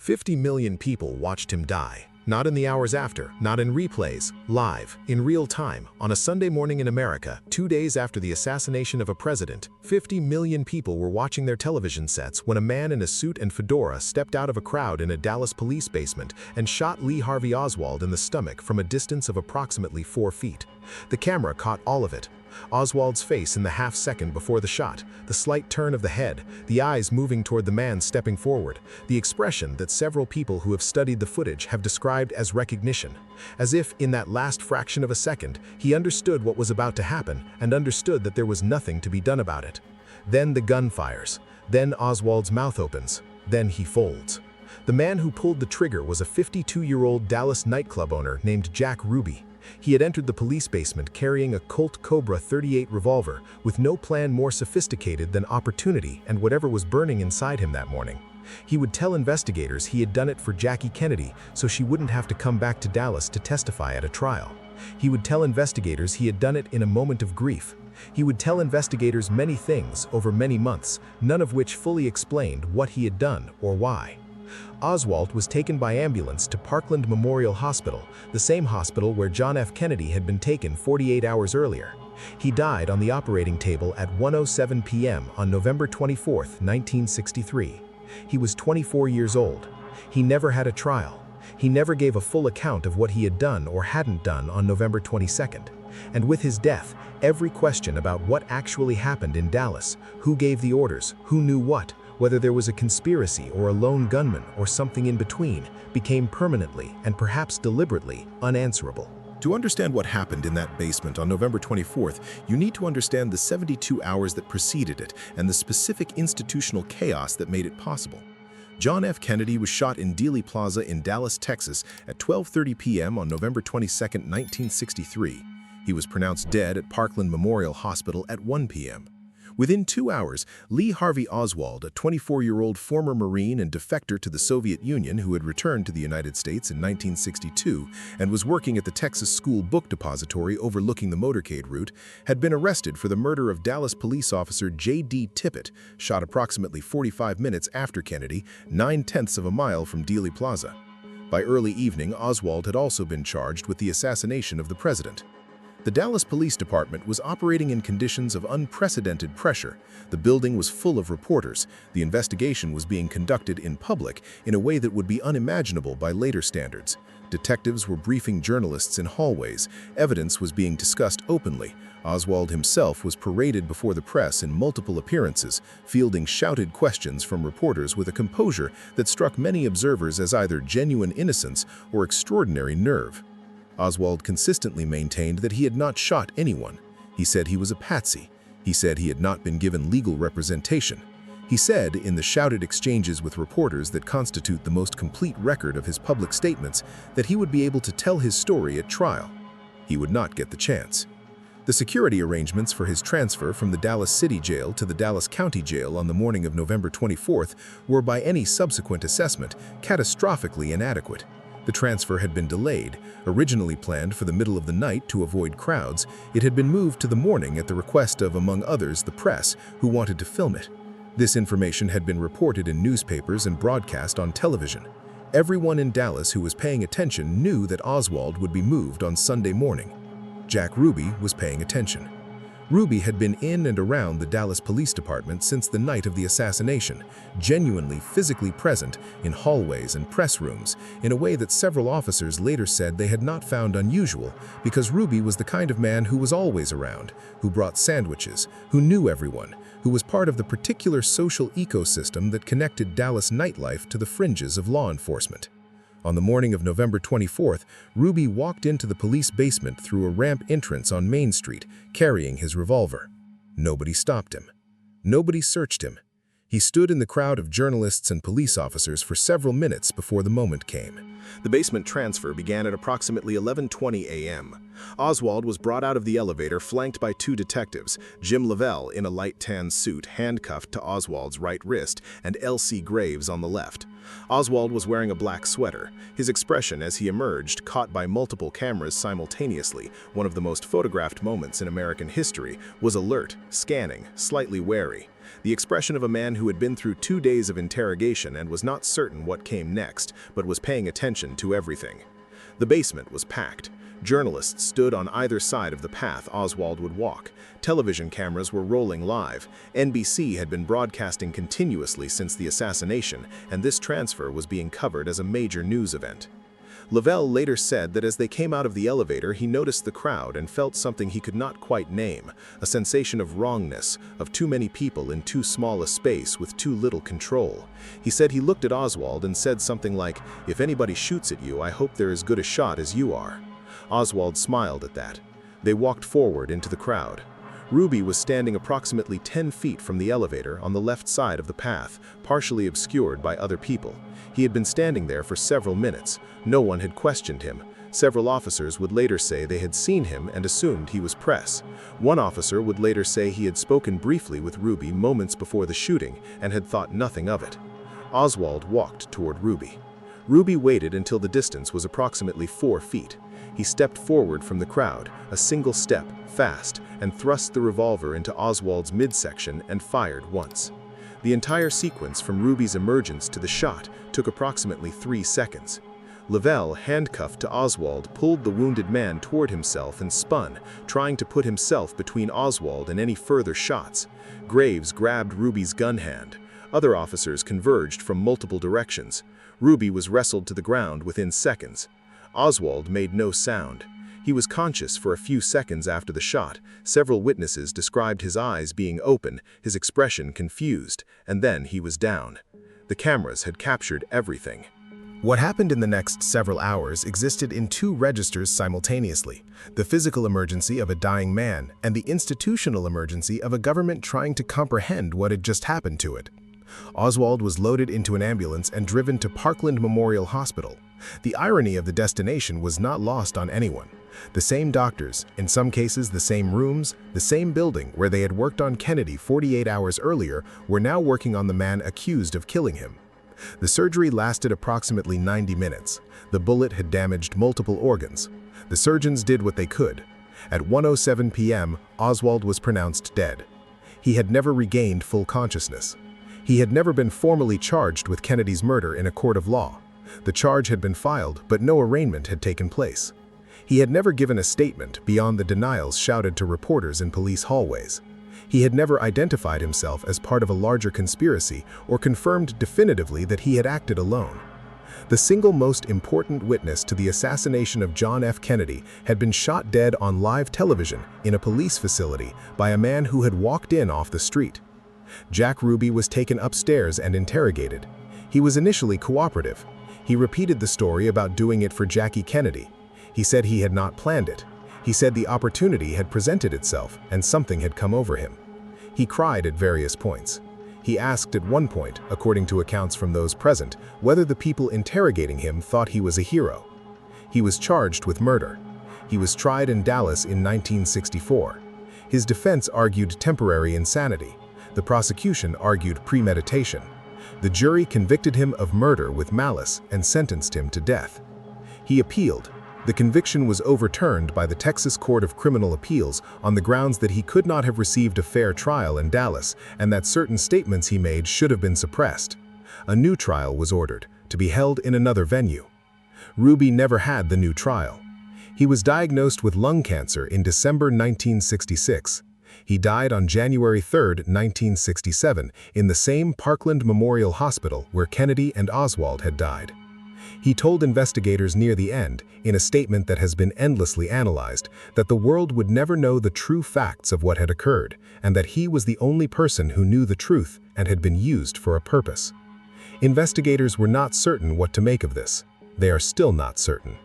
50 million people watched him die. Not in the hours after, not in replays, live, in real time, on a Sunday morning in America, 2 days after the assassination of a president, 50 million people were watching their television sets when a man in a suit and fedora stepped out of a crowd in a Dallas police basement and shot Lee Harvey Oswald in the stomach from a distance of approximately 4 feet. The camera caught all of it. Oswald's face in the half-second before the shot, the slight turn of the head, the eyes moving toward the man stepping forward, the expression that several people who have studied the footage have described as recognition. As if, in that last fraction of a second, he understood what was about to happen and understood that there was nothing to be done about it. Then the gun fires. Then Oswald's mouth opens. Then he folds. The man who pulled the trigger was a 52-year-old Dallas nightclub owner named Jack Ruby. He had entered the police basement carrying a Colt Cobra .38 revolver, with no plan more sophisticated than opportunity and whatever was burning inside him that morning. He would tell investigators he had done it for Jackie Kennedy so she wouldn't have to come back to Dallas to testify at a trial. He would tell investigators he had done it in a moment of grief. He would tell investigators many things over many months, none of which fully explained what he had done or why. Oswald was taken by ambulance to Parkland Memorial Hospital, the same hospital where John F. Kennedy had been taken 48 hours earlier. He died on the operating table at 1:07 p.m. on November 24, 1963. He was 24 years old. He never had a trial. He never gave a full account of what he had done or hadn't done on November 22nd. And with his death, every question about what actually happened in Dallas, who gave the orders, who knew what, whether there was a conspiracy or a lone gunman or something in between, became permanently and perhaps deliberately unanswerable. To understand what happened in that basement on November 24th, you need to understand the 72 hours that preceded it and the specific institutional chaos that made it possible. John F. Kennedy was shot in Dealey Plaza in Dallas, Texas at 12:30 p.m. on November 22, 1963. He was pronounced dead at Parkland Memorial Hospital at 1 p.m. Within 2 hours, Lee Harvey Oswald, a 24-year-old former Marine and defector to the Soviet Union who had returned to the United States in 1962 and was working at the Texas School Book Depository overlooking the motorcade route, had been arrested for the murder of Dallas police officer J.D. Tippit, shot approximately 45 minutes after Kennedy, 9/10 of a mile from Dealey Plaza. By early evening, Oswald had also been charged with the assassination of the president. The Dallas Police Department was operating in conditions of unprecedented pressure. The building was full of reporters. The investigation was being conducted in public in a way that would be unimaginable by later standards. Detectives were briefing journalists in hallways. Evidence was being discussed openly. Oswald himself was paraded before the press in multiple appearances, fielding shouted questions from reporters with a composure that struck many observers as either genuine innocence or extraordinary nerve. Oswald consistently maintained that he had not shot anyone. He said he was a patsy. He said he had not been given legal representation. He said, in the shouted exchanges with reporters that constitute the most complete record of his public statements, that he would be able to tell his story at trial. He would not get the chance. The security arrangements for his transfer from the Dallas City Jail to the Dallas County Jail on the morning of November 24th were, by any subsequent assessment, catastrophically inadequate. The transfer had been delayed. Originally planned for the middle of the night to avoid crowds, it had been moved to the morning at the request of, among others, the press, who wanted to film it. This information had been reported in newspapers and broadcast on television. Everyone in Dallas who was paying attention knew that Oswald would be moved on Sunday morning. Jack Ruby was paying attention. Ruby had been in and around the Dallas Police Department since the night of the assassination, genuinely physically present in hallways and press rooms in a way that several officers later said they had not found unusual, because Ruby was the kind of man who was always around, who brought sandwiches, who knew everyone, who was part of the particular social ecosystem that connected Dallas nightlife to the fringes of law enforcement. On the morning of November 24th, Ruby walked into the police basement through a ramp entrance on Main Street, carrying his revolver. Nobody stopped him. Nobody searched him. He stood in the crowd of journalists and police officers for several minutes before the moment came. The basement transfer began at approximately 11:20 a.m. Oswald was brought out of the elevator flanked by 2 detectives, Jim Lavelle in a light tan suit handcuffed to Oswald's right wrist and L.C. Graves on the left. Oswald was wearing a black sweater. His expression as he emerged, caught by multiple cameras simultaneously, one of the most photographed moments in American history, was alert, scanning, slightly wary. The expression of a man who had been through 2 days of interrogation and was not certain what came next, but was paying attention to everything. The basement was packed. Journalists stood on either side of the path Oswald would walk. Television cameras were rolling live. NBC had been broadcasting continuously since the assassination, and this transfer was being covered as a major news event. Lavelle later said that as they came out of the elevator, he noticed the crowd and felt something he could not quite name, a sensation of wrongness, of too many people in too small a space with too little control. He said he looked at Oswald and said something like, "If anybody shoots at you, I hope they're as good a shot as you are." Oswald smiled at that. They walked forward into the crowd. Ruby was standing approximately 10 feet from the elevator on the left side of the path, partially obscured by other people. He had been standing there for several minutes. No one had questioned him. Several officers would later say they had seen him and assumed he was press. One officer would later say he had spoken briefly with Ruby moments before the shooting and had thought nothing of it. Oswald walked toward Ruby. Ruby waited until the distance was approximately 4 feet. He stepped forward from the crowd, a single step, fast, and thrust the revolver into Oswald's midsection and fired once. The entire sequence from Ruby's emergence to the shot took approximately 3 seconds. Lavelle, handcuffed to Oswald, pulled the wounded man toward himself and spun, trying to put himself between Oswald and any further shots. Graves grabbed Ruby's gun hand. Other officers converged from multiple directions. Ruby was wrestled to the ground within seconds. Oswald made no sound. He was conscious for a few seconds after the shot. Several witnesses described his eyes being open, his expression confused, and then he was down. The cameras had captured everything. What happened in the next several hours existed in 2 registers simultaneously: the physical emergency of a dying man and the institutional emergency of a government trying to comprehend what had just happened to it. Oswald was loaded into an ambulance and driven to Parkland Memorial Hospital. The irony of the destination was not lost on anyone. The same doctors, in some cases the same rooms, the same building where they had worked on Kennedy 48 hours earlier, were now working on the man accused of killing him. The surgery lasted approximately 90 minutes. The bullet had damaged multiple organs. The surgeons did what they could. At 1:07 p.m., Oswald was pronounced dead. He had never regained full consciousness. He had never been formally charged with Kennedy's murder in a court of law. The charge had been filed, but no arraignment had taken place. He had never given a statement beyond the denials shouted to reporters in police hallways. He had never identified himself as part of a larger conspiracy or confirmed definitively that he had acted alone. The single most important witness to the assassination of John F. Kennedy had been shot dead on live television in a police facility by a man who had walked in off the street. Jack Ruby was taken upstairs and interrogated. He was initially cooperative. He repeated the story about doing it for Jackie Kennedy. He said he had not planned it. He said the opportunity had presented itself and something had come over him. He cried at various points. He asked at one point, according to accounts from those present, whether the people interrogating him thought he was a hero. He was charged with murder. He was tried in Dallas in 1964. His defense argued temporary insanity. The prosecution argued premeditation. The jury convicted him of murder with malice and sentenced him to death. He appealed. The conviction was overturned by the Texas Court of Criminal Appeals on the grounds that he could not have received a fair trial in Dallas and that certain statements he made should have been suppressed. A new trial was ordered, to be held in another venue. Ruby never had the new trial. He was diagnosed with lung cancer in December 1966. He died on January 3, 1967, in the same Parkland Memorial Hospital where Kennedy and Oswald had died. He told investigators near the end, in a statement that has been endlessly analyzed, that the world would never know the true facts of what had occurred, and that he was the only person who knew the truth and had been used for a purpose. Investigators were not certain what to make of this. They are still not certain.